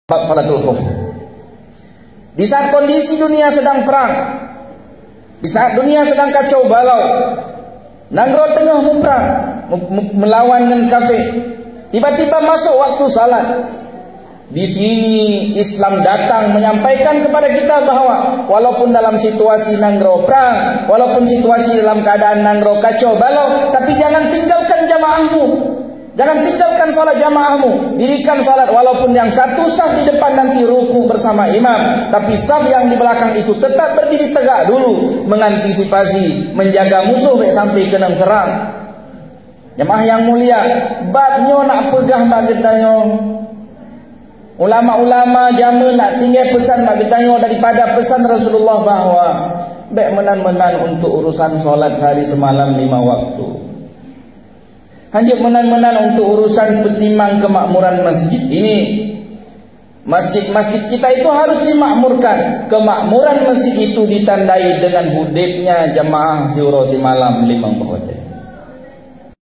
bab salatul khauf. Di saat kondisi dunia sedang perang, di saat dunia sedang kacau balau, Nangro tengah perang melawan dengan kafir, tiba-tiba masuk waktu salat. Di sini Islam datang menyampaikan kepada kita bahawa walaupun dalam situasi Nangro perang, walaupun situasi dalam keadaan Nangro kacau balau, tapi jangan tinggalkan jamaahmu. Jangan tinggalkan salat jamaahmu. Dirikan salat walaupun yang satu saf di depan nanti ruku bersama imam, tapi saf yang di belakang itu tetap berdiri tegak dulu, mengantisipasi, menjaga musuh sampai kena serang. Jamaah yang mulia, babnya nak pegah bab getanyo. Ulama-ulama jama nak tinggal pesan bab getanyo daripada pesan Rasulullah bahawa baik menan-menan untuk urusan solat hari semalam 5 waktu. Hanya menan-menan untuk urusan pertimang kemakmuran masjid ini. Masjid-masjid kita itu harus dimakmurkan. Kemakmuran masjid itu ditandai dengan hudibnya jamaah syuro si malam 5 waktu.